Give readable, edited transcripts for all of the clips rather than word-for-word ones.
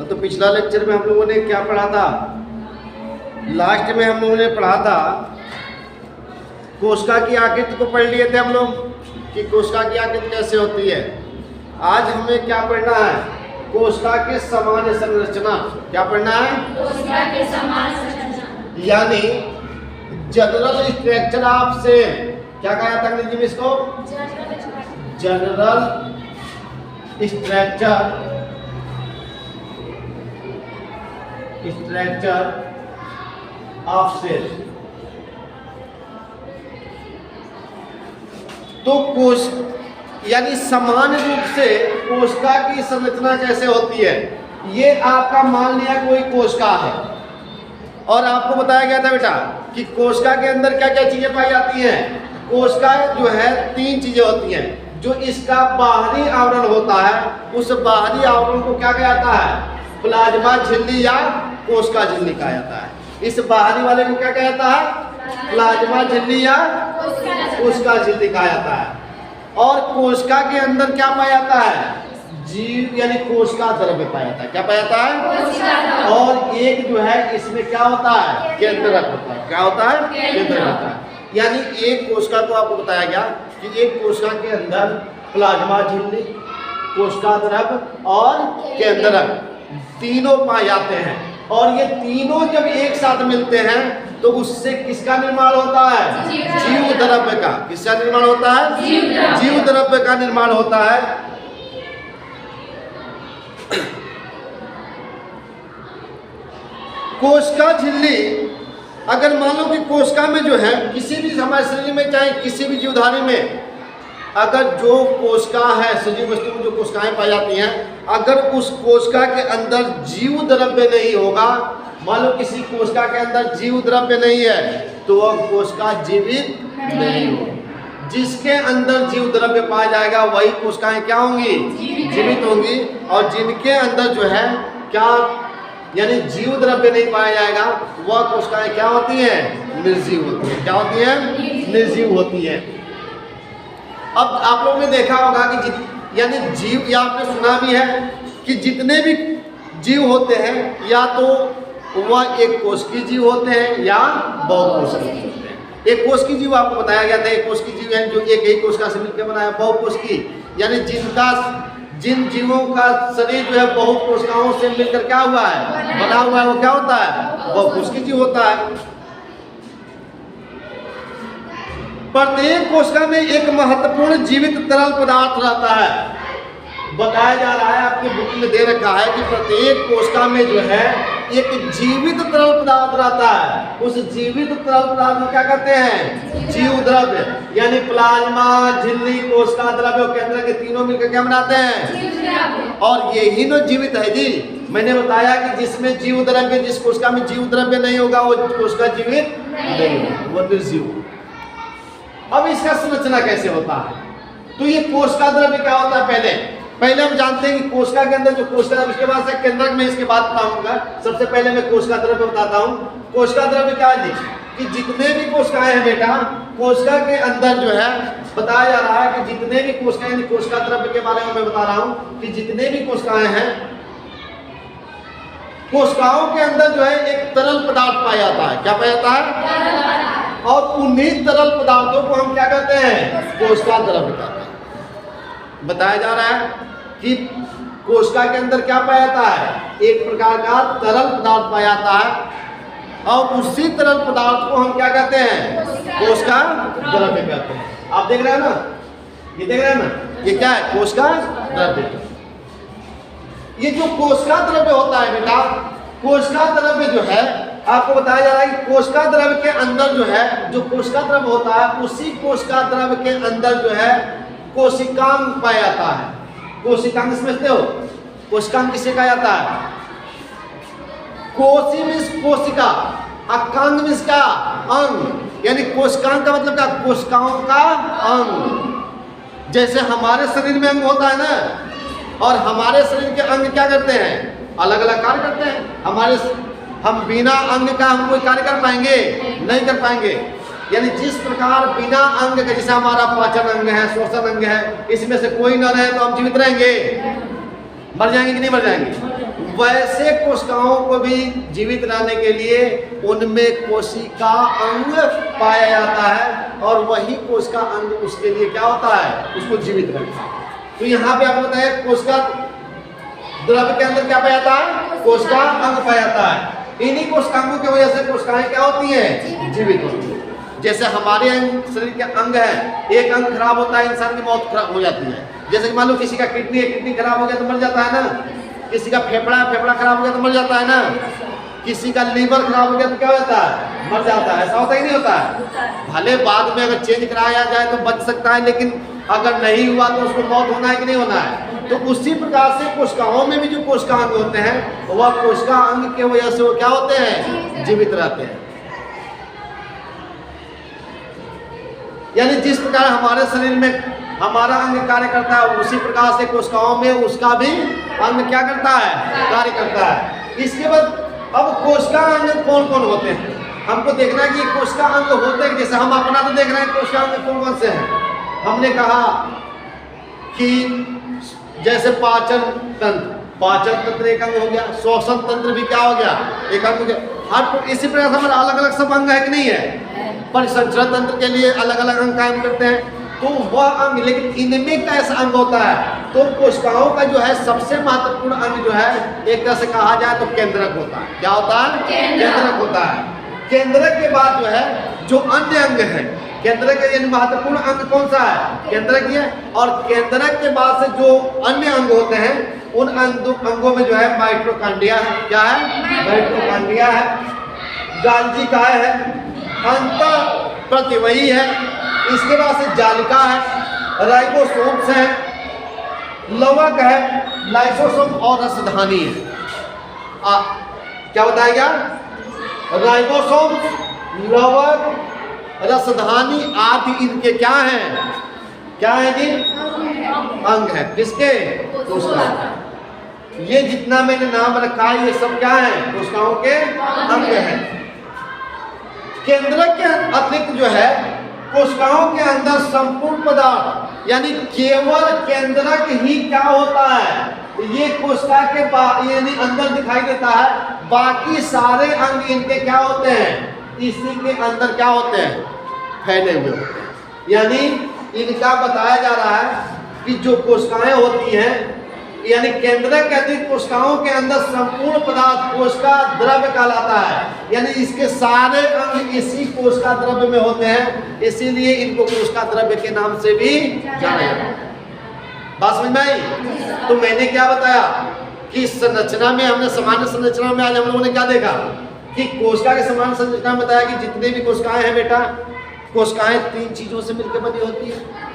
तो पिछला लेक्चर में हम लोगों ने क्या पढ़ा था, लास्ट में हम लोगों ने पढ़ा था कोशिका की आकृति को पढ़ लिए थे हम लोग कि कोशिका की आकृति कैसे होती है। आज हमें क्या पढ़ना है, कोशिका के सामान्य संरचना। क्या पढ़ना है, कोशिका के सामान्य संरचना, यानी जनरल स्ट्रक्चर ऑफ सेल। क्या कहा जाता है अंग्रेजी में इसको, जनरल स्ट्रक्चर ऑफ सेल। तो कोश यानी सामान्य रूप से कोशिका की संरचना कैसे होती है। ये आपका मान लिया कोई कोशिका है और आपको बताया गया था बेटा कि कोशिका के अंदर क्या क्या चीजें पाई जाती हैं। कोशिका जो है 3 चीजें होती हैं। जो इसका बाहरी आवरण होता है उस बाहरी आवरण को क्या कहा जाता है, प्लाज्मा झिल्ली या कोशिका झिल्ली कहा जाता है। इस बाहरी वाले को क्या कहा जाता है, प्लाज्मा झिल्ली या कोशिका झिल्ली कहा जाता है। और कोशिका के अंदर क्या पाया जाता है, जीव यानी कोशिका द्रव्य पाया जाता है। क्या पाया जाता है, और एक जो है इसमें क्या होता है, केंद्रक होता है। क्या होता है, केंद्रक होता है। यानी एक कोशिका को आपको बताया गया कि एक कोशिका के अंदर प्लाज्मा झिल्ली, कोशिका द्रव्य और केंद्रक तीनों पाए जाते हैं। और ये तीनों जब एक साथ मिलते हैं तो उससे किसका निर्माण होता है, जीव द्रव्य का। किसका निर्माण होता है, जीव द्रव्य का निर्माण होता है। कोशिका झिल्ली, अगर मान लो कि कोशिका में जो है किसी भी हमारे शरीर में चाहे किसी भी जीवधारी में अगर जो कोशिका है, सजीव वस्तु में जो कोशिकाएं पाई जाती हैं, अगर उस कोशिका के अंदर जीव द्रव्य नहीं होगा, मान लो किसी कोशिका के अंदर जीव द्रव्य नहीं है तो वह कोशिका जीवित नहीं होगी। जिसके अंदर जीव द्रव्य पाया जाएगा वही कोशिकाएं क्या होंगी, जीवित होंगी। और जिनके अंदर जो है क्या यानी जीव द्रव्य नहीं पाया जाएगा वह कोशिकाएं क्या होती हैं, निर्जीव होती हैं। क्या होती हैं, निर्जीव होती हैं। अब आप लोगों ने देखा होगा कि यानी जीव, या आपने सुना भी है कि जितने भी जीव होते हैं या तो वह एक कोशिकीय जीव होते हैं या बहुकोशिकीय होते हैं। एक कोशिकीय जीव आपको बताया गया था, एक कोशिकीय जीव है जो एक ही कोशिका से मिलकर बना है। बहुकोशिकीय यानी जिन जीवों का शरीर जो है बहुत कोशिकाओं से मिलकर क्या हुआ है, बना हुआ है, वो क्या होता है, बहुकोशिकीय जीव होता है। प्रत्येक कोशिका में एक महत्वपूर्ण जीवित तरल पदार्थ रहता है। बताया जा रहा है, आपकी बुक में दे रखा है कि प्रत्येक कोशिका में जो है एक जीवित तरल पदार्थ रहता है। उस जीवित तरल पदार्थ को क्या कहते हैं, जीव द्रव्य। यानी प्लाज्मा झिल्ली कोशिका द्रव्य और केंद्र के तीनों मिलकर क्या बनाते हैं, और यही तो जीवित है जी। मैंने बताया कि जिसमें जीव द्रव्य, जिस कोशिका में जीव द्रव्य नहीं होगा वो कोशिका जीवित नहीं होगी, वो निर्जीव। अब इसका संरचना कैसे होता है, तो ये कोशिका द्रव्य क्या होता है, पहले हम जानते हैं कि कोशिका के अंदर जो कोशिका द्रव्य, इसके बाद से केंद्रक में इसके बाद बताऊंगा। सबसे पहले मैं कोशिका द्रव्य बताता हूँ। कोशिका द्रव्य क्या है कि जितने भी कोशिकाएं हैं बेटा, कोशिका के अंदर जो है बताया जा रहा है कि जितने भी कोशिकाएं, यानी कोशिका द्रव्य के बारे में मैं बता रहा हूँ कि जितने भी कोशिकाएं हैं, कोशिकाओं के अंदर जो है एक तरल पदार्थ पाया जाता है। क्या पाया जाता है, और उन्हीं तरल पदार्थों को हम क्या कहते हैं, कोशिका द्रव्य कहते हैं। बताया जा रहा है कि कोशिका के अंदर क्या पाया जाता है, एक प्रकार का तरल पदार्थ पाया जाता है, और उसी तरल पदार्थ को हम क्या कहते हैं, कोशिका द्रव्य कहते हैं। आप देख रहे हैं ना, ये देख रहे हैं ना, ये क्या है, कोशिका द्रव्य। ये जो कोशिका द्रव्य होता है बेटा, कोशिका द्रव्य जो है आपको बताया जा रहा है कि कोशिका द्रव्य के अंदर जो है, जो कोशिका द्रव्य होता है उसी कोशिका द्रव्य के अंदर जो है कोशिकांग पाया जाता है। कोशिकांग समझते हो, कोशिकांग किसे कहा जाता है, कोशी मीन्स कोशिका, अकांग मीन्स क्या, अंग। यानी कोशिकांग का मतलब क्या, कोशिकाओं का अंग। जैसे हमारे शरीर में अंग होता है ना, और हमारे शरीर के अंग क्या करते हैं, अलग अलग कार्य करते हैं। हम बिना अंग का हम कोई कार्य कर पाएंगे, नहीं कर पाएंगे। यानी जिस प्रकार बिना अंग के, जैसे हमारा पाचन अंग है, श्वसन अंग है, इसमें से कोई न रहे तो हम जीवित रहेंगे, मर जाएंगे कि नहीं मर जाएंगे, वैसे कोशिकाओं को भी जीवित रहने के लिए उनमें कोशिका अंग पाया जाता है और वही कोशिका अंग उसके लिए क्या होता है, उसको जीवित रखता है। तो यहाँ पे आपको बताया कोशिका द्रव्य के अंदर क्या पाया जाता है, कोशिका अंग पाया जाता है। इन्हीं कोशिकाओं की वजह से कोशिकाएं क्या होती हैं, जीवित होती है। जैसे हमारे शरीर के अंग है, एक अंग खराब होता है इंसान की मौत खराब हो जाती है। जैसे कि मान लो किसी का किडनी है, किडनी खराब हो गया तो मर जाता है ना, किसी का फेफड़ा खराब हो गया तो मर जाता है ना, किसी का लीवर खराब हो गया तो क्या हो जाता है, मर जाता है। ऐसा होता ही नहीं होता है। भले बाद में अगर चेंज कराया जाए तो बच सकता है, लेकिन अगर नहीं हुआ तो उसको मौत होना है कि नहीं होना है। तो उसी प्रकार से कोशिकाओं में भी जो कोशिका अंग होते हैं वह कोशिका अंग की वजह से वो क्या होते हैं, जीवित रहते हैं। यानी जिस प्रकार हमारे शरीर में हमारा अंग कार्य करता है उसी प्रकार से कोशिकाओं में उसका भी अंग क्या करता है, कार्य करता है। इसके बाद अब कोशिका अंग कौन कौन होते हैं हमको देखना है कि कोशिका अंग होते हैं। जैसे हम अपना तो देख रहे हैं कोशिका अंग कौन कौन से हैं। हमने कहा कि जैसे पाचन तंत्र एक अंग हो गया, श्वसन तंत्र भी क्या हो गया, एक अंग हो गया। हर इसी प्रकार से हमारा अलग अलग सब अंग है कि नहीं है। परिसंचरण तंत्र के लिए अलग अलग अंग काम करते हैं, तो वह अंग, लेकिन इनमें कैसा अंग होता है, तो कोशिकाओं का जो है सबसे महत्वपूर्ण अंग जो है एक तरह से कहा जाए तो केंद्रक होता है। क्या होता है, केंद्रक होता है। केंद्रक के बाद जो है जो अन्य अंग है, केंद्रक के महत्वपूर्ण अंग कौन सा है, केंद्रक ही है। और केंद्रक के बाद से जो अन्य अंग होते हैं उन अंगों में जो है माइटोकॉन्ड्रिया है। क्या है, माइटोकॉन्ड्रिया है, गाल्जी काय है, अंत प्रतिवही है, इसके बाद से जालिका है, राइबोसोम्स है, लवक है, लाइसोसोम और रसधानी है। क्या बताया गया, राइबोसोम, लवक, रसधानी आदि इनके क्या हैं, क्या है जी, अंग है। किसके, कोशिका। ये जितना मैंने नाम रखा है ये सब क्या है, कोशिकाओं के अंग हैं। केंद्रक के अतिरिक्त जो है कोशिकाओं के अंदर संपूर्ण पदार्थ यानी केवल केंद्रक ही क्या होता है, ये कोशिका के यानी अंदर दिखाई देता है। बाकी सारे अंग इनके क्या होते हैं, इसी के अंदर क्या होते हैं, फैले हुए होते हैं। यानी इनका बताया जा रहा है कि जो कोशिकाएं होती हैं यानी केंद्रक के अतिरिक्त कोशिकाओं के अंदर संपूर्ण पदार्थ कोशिका द्रव्य कहलाता है। यानी इसके सारे अंग इसी कोशिका द्रव्य में होते हैं, इसीलिए इनको कोशिका द्रव्य के नाम से भी जाना जाता है। बात समझ में आई। तो मैंने क्या बताया कि संरचना में हमने सामान्य संरचना में आज हम लोगों ने क्या देखा कि कोशिका के समान संरचना में बताया कि जितने भी कोशिकाएं हैं बेटा, कोशिकाएं 3 चीजों से मिलकर बनी होती है।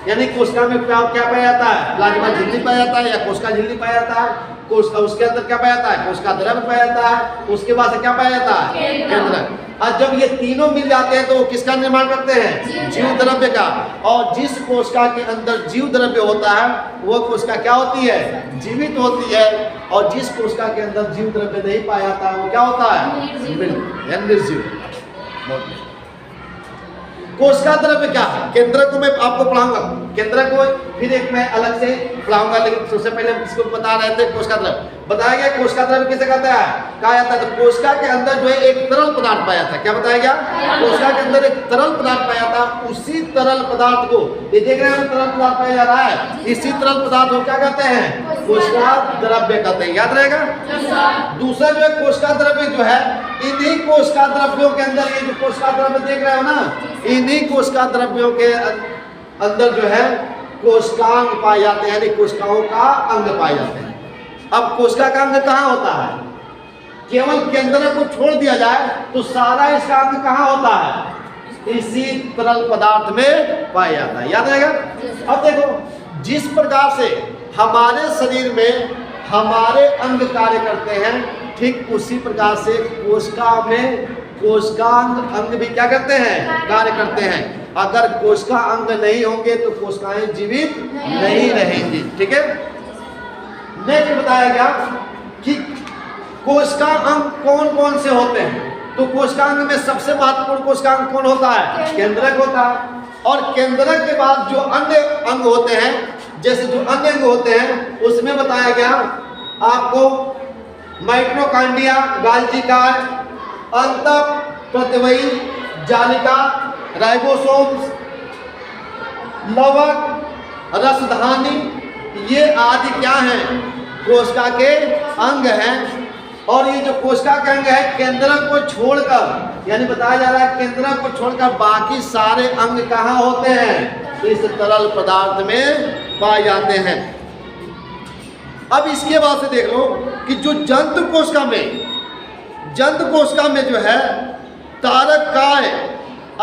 यानी कोशिका में क्या पाया जाता है, प्लाज्मा झिल्ली पाया जाता है या कोशिका झिल्ली पाया जाता है। कोशिका उसके अंदर क्या पाया जाता है, कोशिका द्रव्य पाया जाता है। उसके बाद से क्या पाया जाता है, केंद्रक। और जब ये तीनों मिल जाते हैं तो वो किसका निर्माण करते हैं, जीव द्रव्य का। और जिस कोशिका के अंदर जीव द्रव्य होता है वो कोशिका क्या होती है, जीवित होती है। और जिस कोशिका के अंदर जीव द्रव्य नहीं पाया जाता है वो क्या होता है, निर्जीव। कोशिका द्रव्य क्या है, केंद्रक को मैं आपको पढ़ाऊंगा, केंद्रक को फिर एक मैं अलग से पढ़ाऊंगा, लेकिन सबसे पहले हम इसको बता रहे थे कोशिका द्रव्य। बताया गया कोशिका द्रव्य किसे कहता है, कहा जाता है तो कोशिका के अंदर जो है एक तरल पदार्थ पाया था। क्या बताया गया, कोशिका के अंदर एक तरल पदार्थ पाया था। उसी तरल पदार्थ को ये देख रहे हैं तरल पदार्थ पाया जा रहा है, इसी तरल पदार्थ को क्या कहते हैं, कोशिका द्रव्य कहते हैं। याद रहेगा। दूसरा जो है कोशिका द्रव्य जो है, इन्हीं कोशिका द्रव्यों के अंदर ये जो कोशिका द्रव्य देख रहे हो ना, इन्हीं कोशिका द्रव्यों के अंदर जो है कोशिकांग पाए जाते हैं, यानी कोशिकाओं का अंग पाए जाते हैं। अब कोशिका का अंग कहाँ होता है, केवल केंद्र को छोड़ दिया जाए तो सारा इसका अंग कहाँ होता है, इसी तरल पदार्थ में पाया जाता है। याद रहेगा। अब देखो जिस प्रकार से हमारे शरीर में हमारे अंग कार्य करते हैं, ठीक उसी प्रकार से कोशिका में कोशिकांग अंग भी क्या करते हैं, कार्य करते हैं। अगर कोशिका अंग नहीं होंगे तो कोशिकाएं जीवित नहीं रहेंगी। ठीक है। नेक्स्ट बताया गया कि कोशिका अंग कौन कौन से होते हैं। तो कोशिकांग में सबसे महत्वपूर्ण कोशिकांग कौन होता है, केंद्रक होता है। और केंद्रक के बाद जो अन्य अंग होते हैं, जैसे जो अन्य अंग होते हैं उसमें बताया गया आपको माइक्रोकांडिया, गाल्जी कार, अंतःप्रत्ययी जालिका, राइबोसोम्स, लवक, रसधानी, ये आदि क्या हैं? कोशिका के अंग हैं। और ये जो कोशिका के अंग है केंद्रक को छोड़कर, यानी बताया जा रहा है केंद्रक को छोड़कर बाकी सारे अंग कहाँ होते हैं? इस तरल पदार्थ में पाए जाते हैं। अब इसके बाद से देख लो कि जो जंतु कोशिका में जो है तारकाय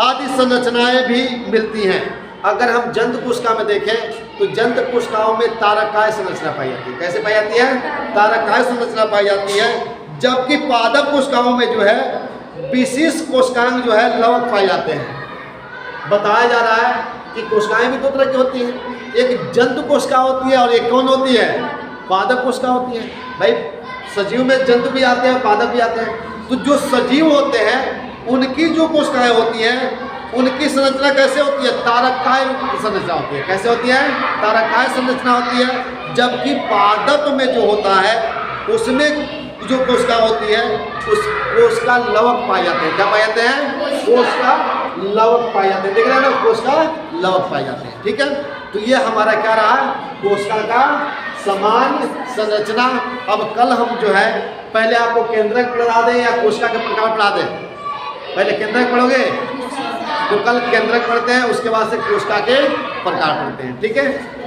आदि संरचनाएं भी मिलती हैं। अगर हम जंतु कोशिका में देखें तो जंतु कोशिकाओं में तारकाय संरचना पाई जाती है। कैसे पाई जाती है? तारकाय संरचना पाई जाती है। जबकि पादप कोशिकाओं में जो है विशेष कोशिकांग जो है लवक पाए जाते हैं। बताया जा रहा है कि कोशिकाएं भी दो तरह की होती हैं, एक जंतु कोशिका होती है और एक कौन होती है? पादप कोशिका होती है। भाई सजीव में जंतु भी आते हैं और पादप भी आते हैं। तो जो सजीव होते हैं उनकी जो कोशिकाएं होती हैं उनकी संरचना कैसे होती है? तारकाय संरचना होती है। कैसे होती है? तारकाय संरचना होती है। जबकि पादप में जो होता है उसमें जो कोशिका होती है उस कोशिका लवक पाए जाते हैं। क्या पाए जाते हैं? कोशिका लवक पाए जाते हैं। देख रहे हैं ना, कोशिका लवक पाए जाते हैं। ठीक है, तो ये हमारा क्या रहा? कोशिका का समान संरचना। अब कल हम जो है पहले आपको केंद्रक पढ़ा दें या कोशिका के प्रकार पढ़ा दें? पहले केंद्रक पढ़ोगे तो कल केंद्रक पढ़ते हैं, उसके बाद से कोशिका के प्रकार पढ़ते हैं। ठीक है।